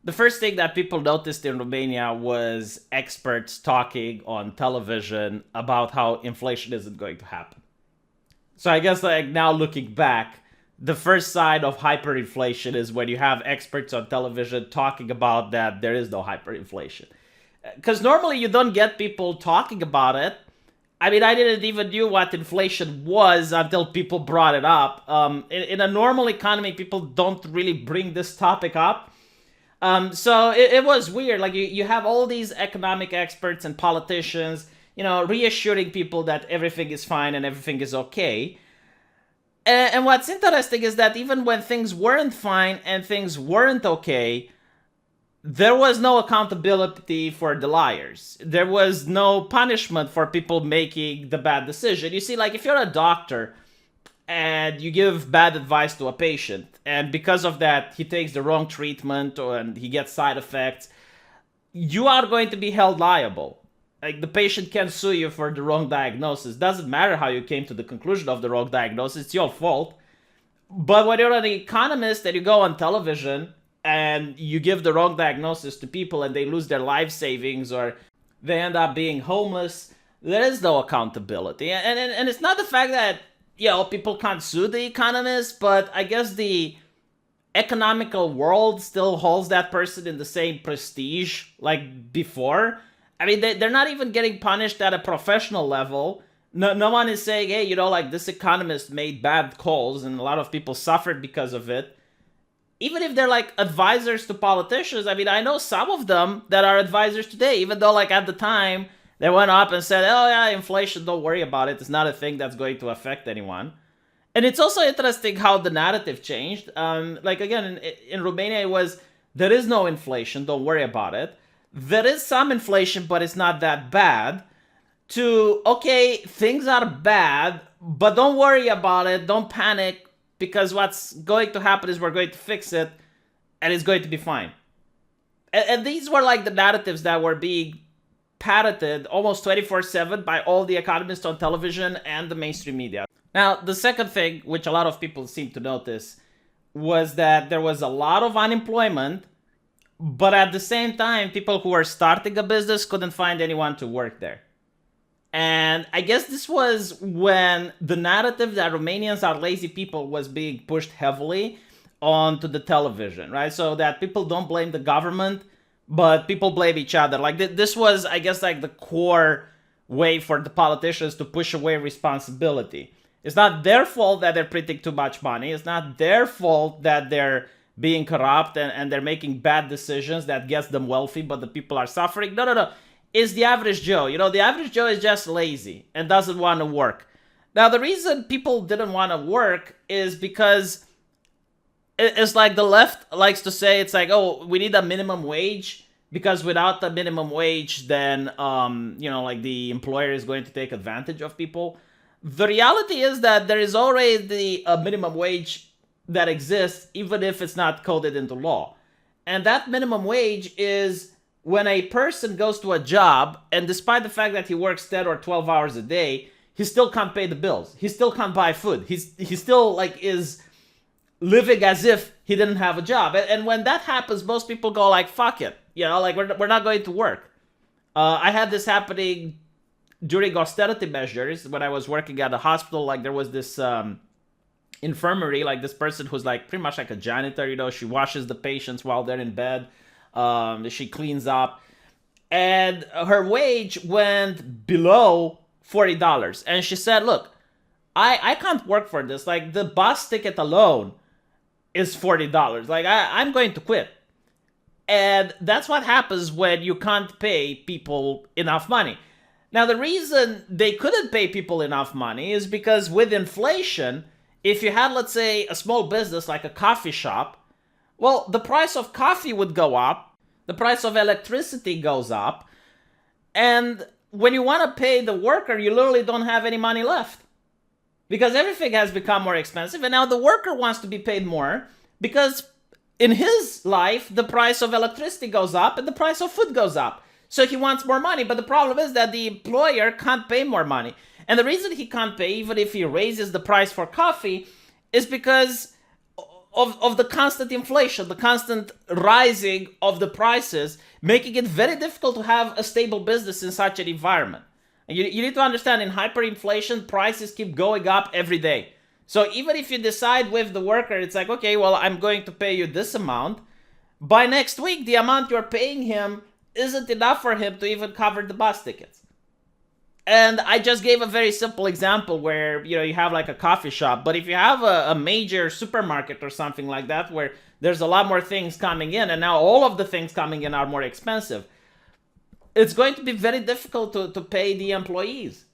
The first thing that people noticed in Romania was experts talking on television about how inflation isn't going to happen. So I guess like now looking back, the first sign of hyperinflation is when you have experts on television talking about that there is no hyperinflation. Because normally you don't get people talking about it. I mean, I didn't even knew what inflation was until people brought it up. In a normal economy, people don't really bring this topic up. So it was weird. Like you have all these economic experts and politicians, reassuring people that everything is fine and everything is okay. And what's interesting is that even when things weren't fine and things weren't okay, there was no accountability for the liars. There was no punishment for people making the bad decision. You see, like if you're a doctor and you give bad advice to a patient, and because of that he takes the wrong treatment and he gets side effects, you are going to be held liable. Like the patient can sue you for the wrong diagnosis. Doesn't matter how you came to the conclusion of the wrong diagnosis, it's your fault. But when you're an economist and you go on television and you give the wrong diagnosis to people and they lose their life savings or they end up being homeless, there is no accountability. And it's not the fact that, people can't sue the economists, but I guess the economical world still holds that person in the same prestige like before. I mean, they're not even getting punished at a professional level. No one is saying, hey, like this economist made bad calls and a lot of people suffered because of it. Even if they're like advisors to politicians, I mean, I know some of them that are advisors today, even though like at the time they went up and said, oh yeah, inflation, don't worry about it. It's not a thing that's going to affect anyone. And it's also interesting how the narrative changed. Like again, in Romania, it was, there is no inflation, don't worry about it. There is some inflation, but it's not that bad. To, okay, things are bad, but don't worry about it, don't panic, because what's going to happen is we're going to fix it, and it's going to be fine. And these were like the narratives that were being parroted almost 24/7 by all the economists on television and the mainstream media. Now, the second thing, which a lot of people seem to notice, was that there was a lot of unemployment, but at the same time, people who were starting a business couldn't find anyone to work there. And I guess this was when the narrative that Romanians are lazy people was being pushed heavily onto the television, right? So that people don't blame the government, but people blame each other. Like this was, I guess, like the core way for the politicians to push away responsibility. It's not their fault that they're printing too much money. It's not their fault that they're being corrupt and they're making bad decisions that gets them wealthy, but the people are suffering. No. It's the average Joe. The average Joe is just lazy and doesn't want to work. Now, the reason people didn't want to work is because it's like the left likes to say, it's like, oh, we need a minimum wage because without the minimum wage, then, like the employer is going to take advantage of people. The reality is that there is already a minimum wage that exists, even if it's not coded into law. And that minimum wage is when a person goes to a job and despite the fact that he works 10 or 12 hours a day, he still can't pay the bills. He still can't buy food. He still like is living as if he didn't have a job. And when that happens, most people go like, fuck it. Like we're not going to work. I had this happening during austerity measures when I was working at a hospital. Like there was this infirmary, like this person who's like pretty much like a janitor, she washes the patients while they're in bed. She cleans up, and her wage went below $40. And she said, look, I can't work for this. Like the bus ticket alone is $40. Like I'm going to quit. And that's what happens when you can't pay people enough money. Now, the reason they couldn't pay people enough money is because with inflation, if you had, let's say, a small business like a coffee shop, well, the price of coffee would go up, the price of electricity goes up, and when you want to pay the worker, you literally don't have any money left. Because everything has become more expensive, and now the worker wants to be paid more because in his life, the price of electricity goes up and the price of food goes up. So he wants more money, but the problem is that the employer can't pay more money. And the reason he can't pay, even if he raises the price for coffee, is because of the constant inflation, the constant rising of the prices, making it very difficult to have a stable business in such an environment. And you need to understand, in hyperinflation, prices keep going up every day. So even if you decide with the worker, it's like, okay, well, I'm going to pay you this amount, by next week, the amount you're paying him isn't enough for him to even cover the bus tickets. And I just gave a very simple example where, you have like a coffee shop, but if you have a major supermarket or something like that, where there's a lot more things coming in, and now all of the things coming in are more expensive, it's going to be very difficult to pay the employees.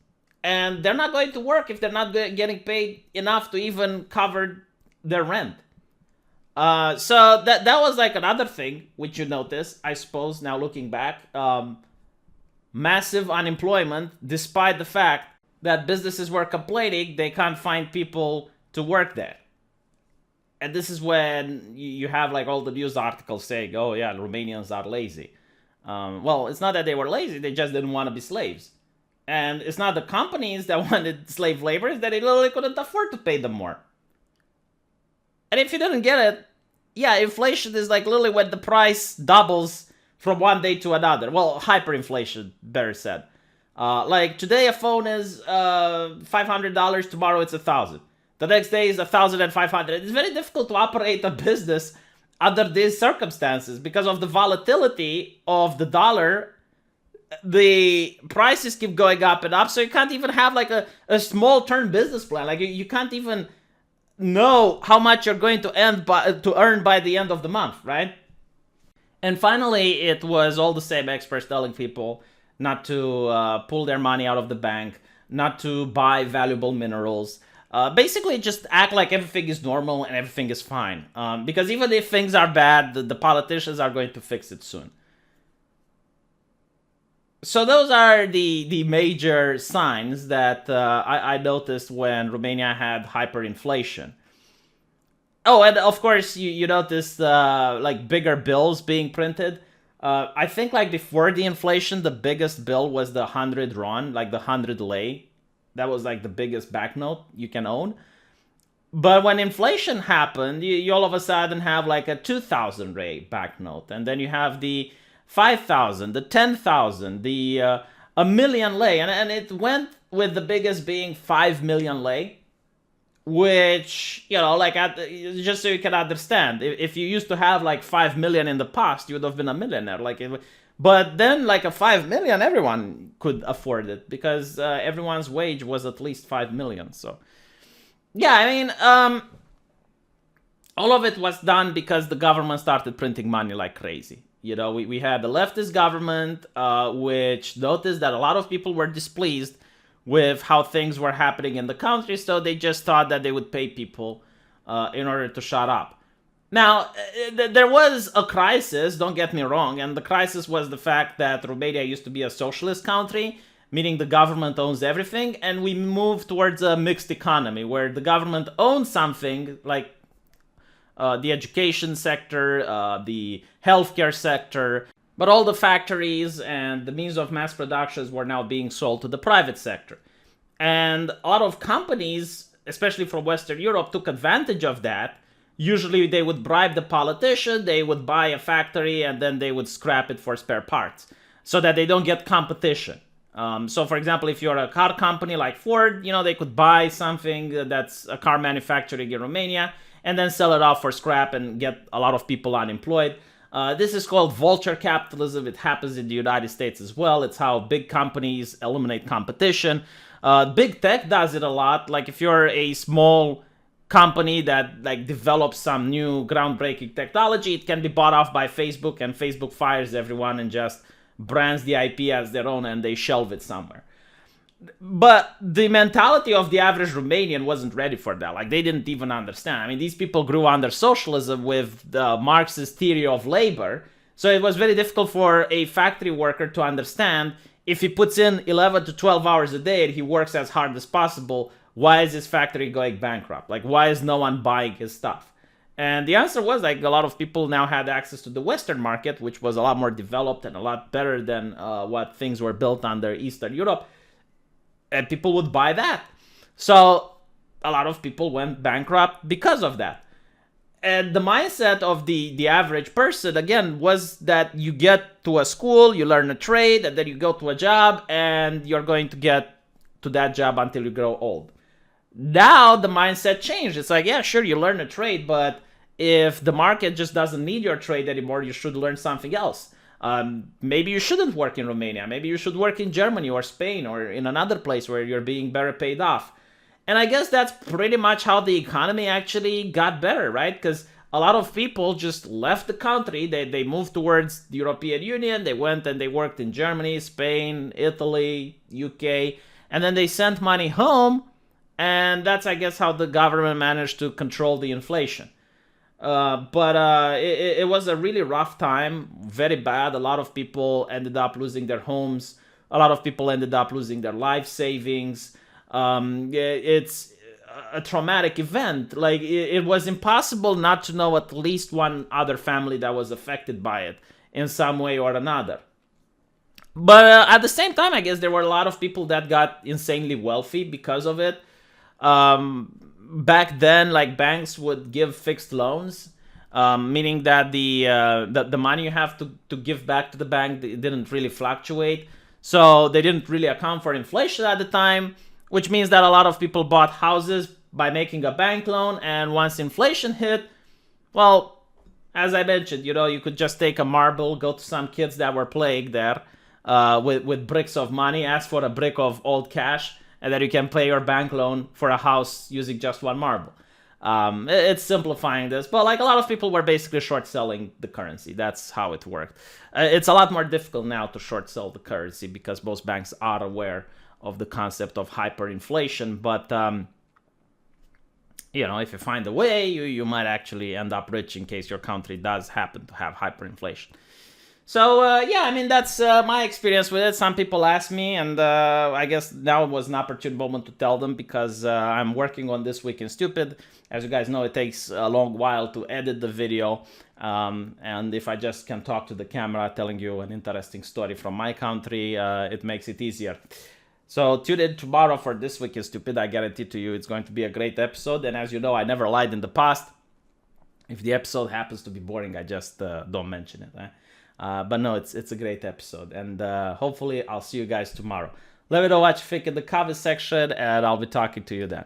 And they're not going to work if they're not getting paid enough to even cover their rent. So that was like another thing which you notice, I suppose, now looking back. Massive unemployment, despite the fact that businesses were complaining they can't find people to work there. And this is when you have like all the news articles saying, oh yeah, Romanians are lazy. Well, it's not that they were lazy, they just didn't want to be slaves. And it's not the companies that wanted slave labor, it's that they literally couldn't afford to pay them more. And if you didn't get it, yeah, inflation is like literally when the price doubles from one day to another. Well, hyperinflation, better said. Like today a phone is $500, tomorrow it's $1,000. The next day is $1,500. It's very difficult to operate a business under these circumstances because of the volatility of the dollar. The prices keep going up and up, so you can't even have like a small term business plan. Like you can't even know how much you're going to earn by the end of the month, right? And finally, it was all the same experts telling people not to pull their money out of the bank, not to buy valuable minerals. Basically, just act like everything is normal and everything is fine. Because even if things are bad, the politicians are going to fix it soon. So those are the major signs that I noticed when Romania had hyperinflation. Oh, and of course, you noticed like bigger bills being printed. I think like before the inflation, the biggest bill was the 100 RON, like the 100 lei. That was like the biggest banknote you can own. But when inflation happened, you all of a sudden have like a 2,000 lei banknote. And then you have the 5,000, the 10,000, the a million lei. And it went with the biggest being 5 million lei. Which, like, just so you can understand, if you used to have like 5 million in the past, you would have been a millionaire. But then, like, a 5 million, everyone could afford it because everyone's wage was at least 5 million. So, yeah, I mean, all of it was done because the government started printing money like crazy. We had the leftist government, which noticed that a lot of people were displeased with how things were happening in the country, so they just thought that they would pay people in order to shut up. Now, there was a crisis, don't get me wrong, and the crisis was the fact that Romania used to be a socialist country, meaning the government owns everything, and we moved towards a mixed economy, where the government owns something, like the education sector, the healthcare sector, but all the factories and the means of mass productions were now being sold to the private sector. And a lot of companies, especially from Western Europe, took advantage of that. Usually they would bribe the politician, they would buy a factory, and then they would scrap it for spare parts so that they don't get competition. So for example, if you're a car company like Ford, they could buy something that's a car manufacturing in Romania and then sell it off for scrap and get a lot of people unemployed. This is called vulture capitalism. It happens in the United States as well. It's how big companies eliminate competition. Big tech does it a lot. Like if you're a small company that like develops some new groundbreaking technology, it can be bought off by Facebook, and Facebook fires everyone and just brands the IP as their own, and they shelve it somewhere. But the mentality of the average Romanian wasn't ready for that. Like, they didn't even understand. I mean, these people grew under socialism with the Marxist theory of labor. So it was very difficult for a factory worker to understand, if he puts in 11 to 12 hours a day and he works as hard as possible, why is his factory going bankrupt? Like, why is no one buying his stuff? And the answer was, like, a lot of people now had access to the Western market, which was a lot more developed and a lot better than what things were built under Eastern Europe. And people would buy that. So a lot of people went bankrupt because of that. And the mindset of the average person, again, was that you get to a school, you learn a trade, and then you go to a job, and you're going to get to that job until you grow old. Now the mindset changed. It's like, yeah, sure, you learn a trade, but if the market just doesn't need your trade anymore, you should learn something else. Maybe you shouldn't work in Romania. Maybe you should work in Germany or Spain or in another place where you're being better paid off. And I guess that's pretty much how the economy actually got better, right? Because a lot of people just left the country. They moved towards the European Union. They went and they worked in Germany, Spain, Italy, UK, and then they sent money home. And that's, I guess, how the government managed to control the inflation. But it was a really rough time, very bad. A lot of people ended up losing their homes. A lot of people ended up losing their life savings. It's a traumatic event. Like it was impossible not to know at least one other family that was affected by it in some way or another. But at the same time, I guess there were a lot of people that got insanely wealthy because of it. Back then, like banks would give fixed loans, meaning that the money you have to give back to the bank didn't really fluctuate. So they didn't really account for inflation at the time, which means that a lot of people bought houses by making a bank loan. And once inflation hit, well, as I mentioned, you could just take a marble, go to some kids that were playing there with bricks of money, ask for a brick of old cash, and then you can pay your bank loan for a house using just one marble. It's simplifying this, but like a lot of people were basically short selling the currency. That's how it worked. It's a lot more difficult now to short sell the currency because most banks are aware of the concept of hyperinflation. But if you find a way, you might actually end up rich in case your country does happen to have hyperinflation. So, yeah, I mean, that's my experience with it. Some people ask me, and I guess now was an opportune moment to tell them because I'm working on This Week in Stupid. As you guys know, it takes a long while to edit the video. And if I just can talk to the camera telling you an interesting story from my country, it makes it easier. So tune in tomorrow for This Week in Stupid. I guarantee to you it's going to be a great episode. And as you know, I never lied in the past. If the episode happens to be boring, I just don't mention it. But no, it's a great episode, and hopefully I'll see you guys tomorrow. Let me know what you think in the comment section, and I'll be talking to you then.